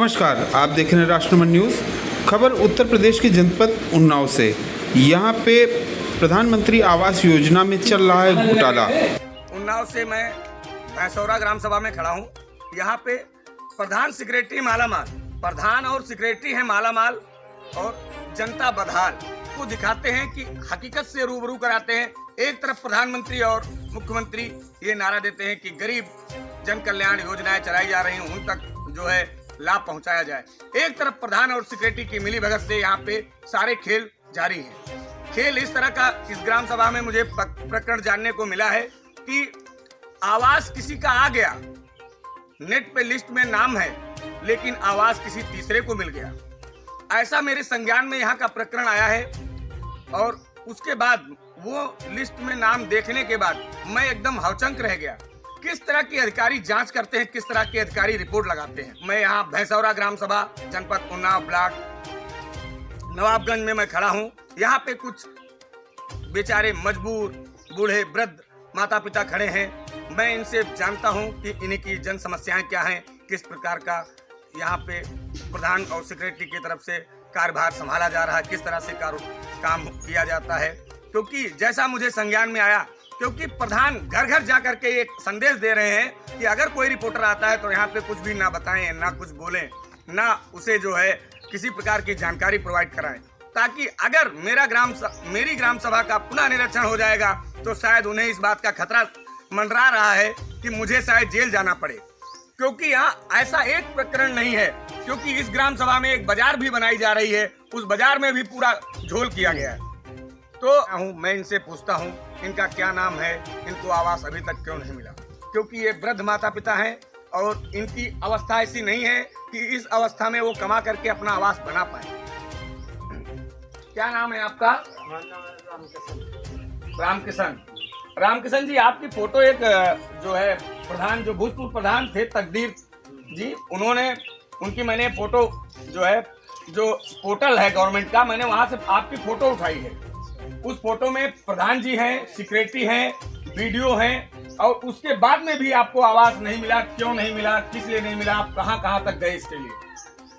नमस्कार, आप देख रहे हैं राष्ट्रमंडल न्यूज़। खबर उत्तर प्रदेश के जनपद उन्नाव से। यहाँ पे प्रधानमंत्री आवास योजना में चल रहा है घोटाला। उन्नाव से मैं भैंसौरा ग्राम सभा में खड़ा हूँ। यहाँ पे प्रधान सेक्रेटरी मालामाल, प्रधान और सेक्रेटरी है मालामाल और जनता बदहाल को दिखाते हैं कि हकीकत से रूबरू कराते हैं। एक तरफ प्रधानमंत्री और मुख्यमंत्री ये नारा देते हैं कि गरीब जन कल्याण योजनाएं चलाई जा रही हैं, उन तक जो है लाभ पहुंचाया जाए। एक तरफ प्रधान और सेक्रेटरी की मिली भगत से यहाँ पे सारे खेल जारी हैं। खेल इस तरह का इस ग्राम सभा में मुझे प्रकरण जानने को मिला है कि आवास किसी का आ गया, नेट पे लिस्ट में नाम है, लेकिन आवास किसी तीसरे को मिल गया। ऐसा मेरे संज्ञान में यहाँ का प्रकरण आया है और उसके बाद वो लिस्ट में नाम देखने के बाद मैं एकदम हौचंक रह गया। किस तरह के अधिकारी जांच करते हैं, किस तरह के अधिकारी रिपोर्ट लगाते हैं। मैं यहाँ भैंसौरा ग्राम सभा जनपद उन्नाव ब्लॉक नवाबगंज में मैं खड़ा हूँ। यहाँ पे कुछ बेचारे मजबूर बूढ़े वृद्ध माता पिता खड़े हैं। मैं इनसे जानता हूँ कि इनकी जन समस्याएं क्या हैं, किस प्रकार का यहाँ पे प्रधान और सेक्रेटरी की तरफ से कार्यभार संभाला जा रहा है, किस तरह से काम किया जाता है। क्योंकि जैसा मुझे संज्ञान में आया, क्योंकि प्रधान घर घर जा करके एक संदेश दे रहे हैं कि अगर कोई रिपोर्टर आता है तो यहाँ पे कुछ भी ना बताएं, ना कुछ बोलें, ना उसे जो है किसी प्रकार की जानकारी प्रोवाइड कराएं, ताकि अगर मेरी ग्राम सभा का पुनः निरीक्षण हो जाएगा तो शायद उन्हें इस बात का खतरा मंडरा रहा है कि मुझे शायद जेल जाना पड़े। क्योंकि यहाँ ऐसा एक प्रकरण नहीं है, क्योंकि इस ग्राम सभा में एक बाजार भी बनाई जा रही है, उस बाजार में भी पूरा झोल किया गया है। तो मैं इनसे पूछता हूँ इनका क्या नाम है, इनको आवास अभी तक क्यों नहीं मिला। क्योंकि ये वृद्ध माता पिता हैं और इनकी अवस्था ऐसी नहीं है कि इस अवस्था में वो कमा करके अपना आवास बना पाए। क्या नाम है आपका? रामकिशन जी, आपकी फोटो एक जो है प्रधान, जो भूतपूर्व प्रधान थे तकदीर जी, उनकी मैंने फोटो जो है, जो पोर्टल है गवर्नमेंट का, मैंने वहां से आपकी फोटो उठाई है। उस फोटो में प्रधान जी हैं, सेक्रेटरी हैं, वीडियो हैं, और उसके बाद में भी आपको आवास नहीं मिला। क्यों नहीं मिला, किस लिए नहीं मिला, आप कहां तक गए इसके लिए?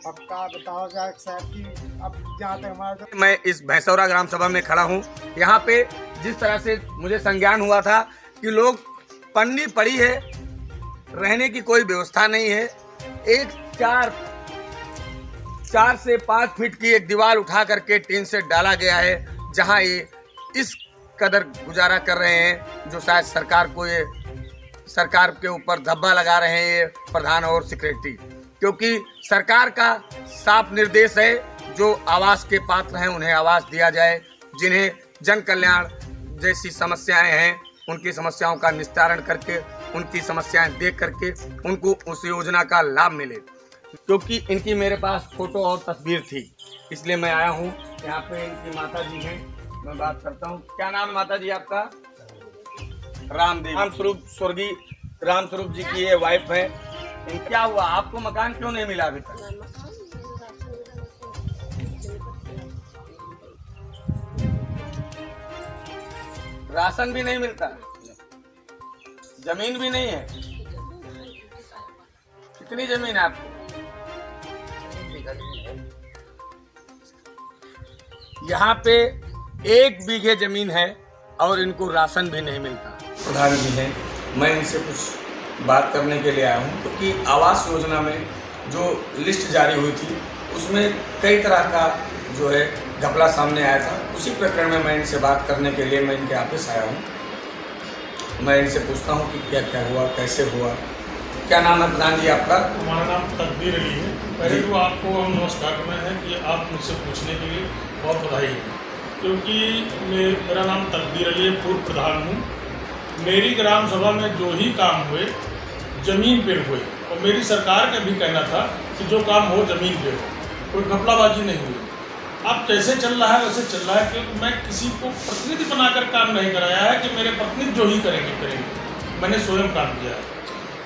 पक्का बताओ साहब की। अब जहाँ तक हमारा मैं इस भैंसौरा ग्राम सभा में खड़ा हूँ। यहाँ पे जिस तरह से मुझे संज्ञान हुआ था कि लोग पन्नी पड़ी है, रहने की कोई व्यवस्था नहीं है। एक 4 से 5 फीट की एक दीवार उठा करके टीन से डाला गया है, जहां ये इस कदर गुजारा कर रहे हैं, जो शायद सरकार के ऊपर धब्बा लगा रहे हैं ये प्रधान और सेक्रेटरी। क्योंकि सरकार का साफ निर्देश है, जो आवास के पात्र हैं उन्हें आवास दिया जाए, जिन्हें जन कल्याण जैसी समस्याएं हैं उनकी समस्याओं का निस्तारण करके, उनकी समस्याएं देख करके उनको उस योजना का लाभ मिले। क्योंकि इनकी मेरे पास फोटो और तस्वीर थी, इसलिए मैं आया हूँ। यहाँ पे इनकी माता जी हैं, मैं बात करता हूँ। क्या नाम है माता जी आपका? रामस्वरूप, स्वर्गीय रामस्वरूप जी की ये वाइफ है। क्या हुआ, आपको मकान क्यों नहीं मिला अभी तक? राशन भी नहीं मिलता, जमीन भी नहीं है। कितनी जमीन है आपको? यहाँ पे 1 बीघे जमीन है और इनको राशन भी नहीं मिलता। प्रधान जी हैं, मैं इनसे कुछ बात करने के लिए आया हूँ, क्योंकि आवास योजना में जो लिस्ट जारी हुई थी उसमें कई तरह का जो है घपला सामने आया था। उसी प्रकरण में मैं इनसे बात करने के लिए मैं इनके ऑफिस आया हूँ। मैं इनसे पूछता हूँ कि क्या क्या हुआ, कैसे हुआ। क्या नाम है प्रधान जी आपका? हमारा नाम तकदीर अली है। पहले तो आपको हम नमस्कार करना है कि आप मुझसे पूछने के लिए बहुत बधाई है, क्योंकि मेरा नाम तकदीर अली है, पूर्व प्रधान हूँ। मेरी ग्राम सभा में जो ही काम हुए ज़मीन पर हुए, और मेरी सरकार का भी कहना था कि जो काम हो ज़मीन पे हो, कोई घपलाबाजी नहीं हुई। अब जैसे चल रहा है वैसे चल रहा है, क्योंकि मैं किसी को प्रतिनिधि बनाकर काम नहीं कराया है कि मेरे प्रतिनिधि जो ही करेंगे। मैंने स्वयं काम किया है।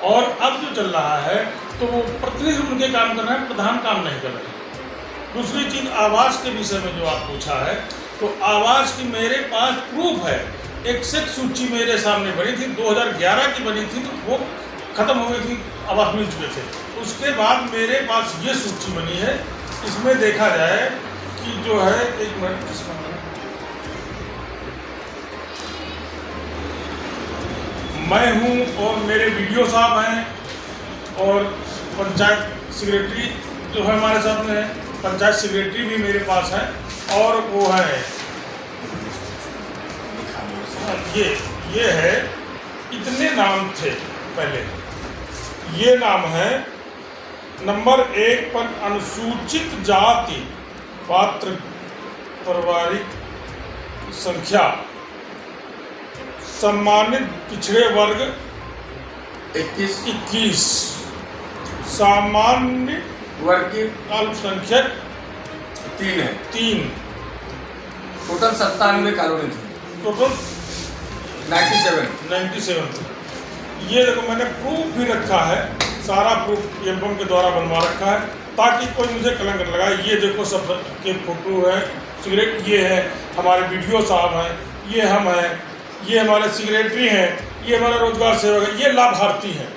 और अब जो चल रहा है तो वो प्रतिनिधि उनके काम कर रहे हैं, प्रधान काम नहीं कर रहे हैं। दूसरी चीज़, आवास के विषय में जो आप पूछा है, तो आवास की मेरे पास प्रूफ है। एक सेट सूची मेरे सामने बनी थी, 2011 की बनी थी, तो वो खत्म हो गई थी आवास मिल चुके थे। उसके बाद मेरे पास ये सूची बनी है, इसमें देखा जाए कि जो है, एक मिनट, किसका मैं हूँ और मेरे वीडियो साहब हैं और पंचायत सेक्रेटरी जो है हमारे साथ में है, पंचायत सेक्रेटरी भी मेरे पास है, और वो है ये है, इतने नाम थे पहले। ये नाम है नंबर 1 पर अनुसूचित जाति पात्र पारिवारिक संख्या, सम्मानित पिछड़े वर्ग 21, सामान्य वर्ग की अल्पसंख्यक 3 है। 3, टोटल 97 कॉलोनी थी, टोटल 97। ये देखो, मैंने प्रूफ भी रखा है, सारा प्रूफ एल्बम के द्वारा बनवा रखा है, ताकि कोई मुझे कलंक न लगाए। ये देखो, सब के फोटो है, सिगरेट ये है, हमारे वीडियो साहब हैं, ये हम हैं, ये हमारे सेक्रेटरी हैं, ये हमारा रोजगार सेवक है, ये लाभार्थी है,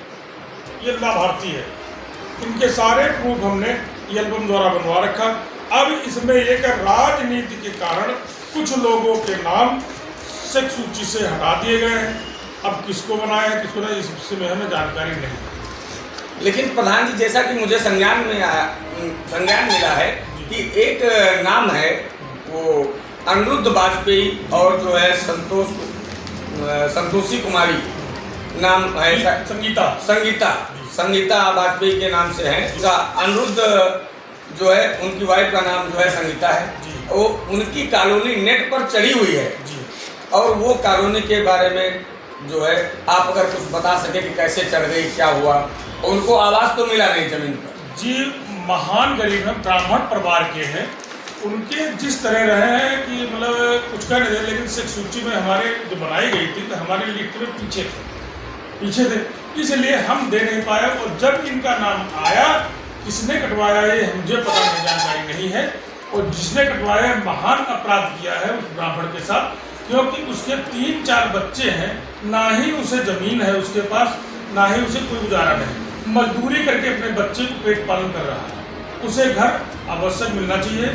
ये लाभार्थी है। इनके सारे प्रूफ हमने ये एल्बम द्वारा बनवा रखा। अब इसमें एक राजनीति के कारण कुछ लोगों के नाम सेक्स सूची से हटा दिए गए हैं। अब किसको बनाया है, किसको नहीं, इसमें हमें जानकारी नहीं। लेकिन प्रधान जी, जैसा कि मुझे संज्ञान मिला है कि एक नाम है, वो अनिरुद्ध वाजपेयी और जो है संतोषी कुमारी नाम है, संगीता वाजपेयी के नाम से है। उसका अनिरुद्ध जो है, उनकी वाइफ का नाम जो है संगीता है, वो उनकी कॉलोनी नेट पर चढ़ी हुई है, और वो कॉलोनी के बारे में जो है आप अगर कुछ बता सके कि कैसे चढ़ गई, क्या हुआ। उनको आवास तो मिला नहीं जमीन पर जी। महान गरीब हैं, ब्राह्मण परिवार के हैं, उनके जिस तरह रहे हैं कि मतलब कुछ कह नहीं रहे, लेकिन सेक्स सूची में हमारे जो बनाई गई थी, तो हमारे लिस्ट में पीछे थे, इसलिए हम दे नहीं पाए। और जब इनका नाम आया, किसने कटवाया ये मुझे पता नहीं, जानकारी नहीं है। और जिसने कटवाया महान अपराध किया है उस ब्राह्मण के साथ, क्योंकि उसके 3-4 बच्चे हैं, ना ही उसे ज़मीन है उसके पास, ना ही उसे कोई गुजारा नहीं, मजदूरी करके अपने बच्चे को पेट पालन कर रहा है। उसे घर आवश्यक मिलना चाहिए,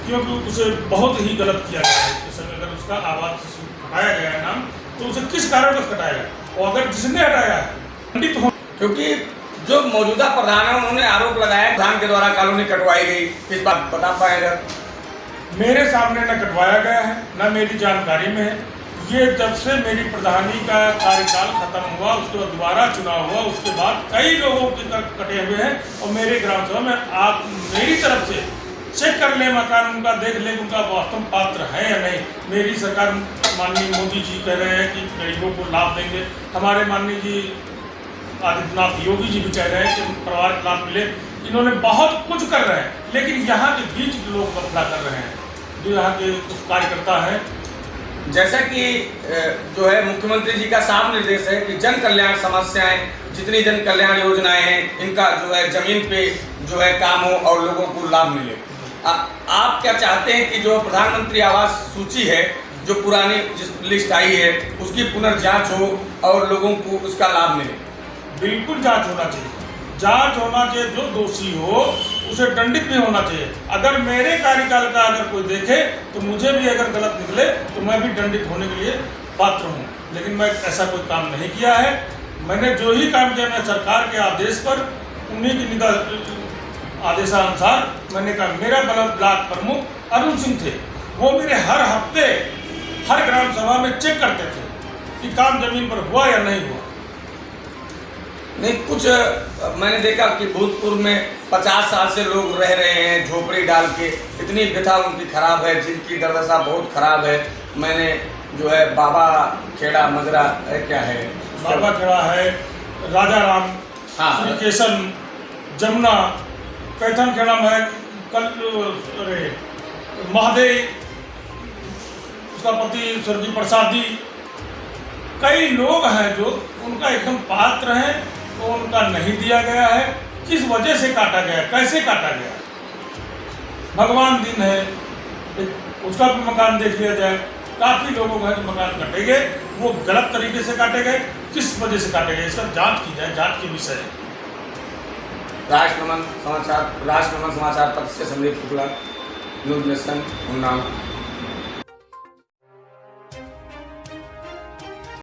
क्योंकि उसे बहुत ही गलत किया गया है इसके समय। अगर उसका आवास हटाया गया है नाम, तो उसे किस कारण से हटाया गया, और अगर जिसने हटाया है पंडित हो, क्योंकि जो मौजूदा प्रधान है उन्होंने आरोप लगाया प्रधान के द्वारा कॉलोनी कटवाई गई। इस बात बता पाएगा? मेरे सामने न कटवाया गया है, न मेरी जानकारी में है। ये जब से मेरी प्रधानी का कार्यकाल खत्म हुआ, उसके बाद दोबारा चुनाव हुआ, उसके बाद कई लोगों के कटे हुए हैं। और मेरे ग्राम सभा में आप मेरी तरफ से चेक कर ले मकान उनका, देख ले उनका वास्तव पात्र है या नहीं। मेरी सरकार, माननीय मोदी जी कह रहे हैं कि गरीबों को लाभ देंगे, हमारे माननीय जी आदित्यनाथ योगी जी भी कह रहे हैं कि परिवार को लाभ मिले। इन्होंने बहुत कुछ कर रहे हैं, लेकिन यहाँ के बीच लोग बदला कर रहे हैं, जो यहाँ के कुछ कार्यकर्ता हैं। जैसा कि जो है मुख्यमंत्री जी का साफ निर्देश है कि जन कल्याण समस्याएं, जितनी जन कल्याण योजनाएं हैं, इनका जो है जमीन पे जो है काम हो और लोगों को लाभ मिले। आप क्या चाहते हैं कि जो प्रधानमंत्री आवास सूची है, जो पुरानी जिस लिस्ट आई है, उसकी पुनर्जांच हो और लोगों को उसका लाभ मिले? बिल्कुल जांच होना चाहिए, जांच होना चाहिए। जो दोषी हो उसे दंडित भी होना चाहिए। अगर मेरे कार्यकाल का अगर कोई देखे तो मुझे भी अगर गलत निकले तो मैं भी दंडित होने के लिए पात्र हूँ, लेकिन मैं ऐसा कोई काम नहीं किया है। मैंने जो ही काम किया, मैं सरकार के आदेश पर, उन्हीं की आदेशानुसार मैंने कहा। मेरा ब्लॉक प्रमुख अरुण सिंह थे, वो मेरे हर हफ्ते हर ग्राम सभा में चेक करते थे कि काम जमीन पर हुआ या नहीं हुआ। नहीं, कुछ मैंने देखा कि भूतपूर्व में 50 साल से लोग रह रहे हैं झोपड़ी डाल के, इतनी व्यथा उनकी खराब है, जिनकी दुर्दशा बहुत खराब है। मैंने जो है बाबा खेड़ा मजरा है, क्या है, बाबा खेड़ा है, राजा राम, हाँ, केशन, जमुना, कैथन खेड़ा में कल महादेव, उसका पति स्वर्गीय प्रसादी, कई लोग हैं जो उनका एकदम पात्र है, तो उनका नहीं दिया गया है। किस वजह से काटा गया, कैसे काटा गया, भगवान दिन है, उसका भी मकान देख लिया जाए। काफ़ी लोगों का जो मकान कटे गए, वो गलत तरीके से काटे गए, किस वजह से काटे गए, इसका जांच की जाए, जांच के विषय है। राष्ट्रनमन समाचार पत्र से संदीप शुक्ला, न्यूज नेशन, उन्नाव।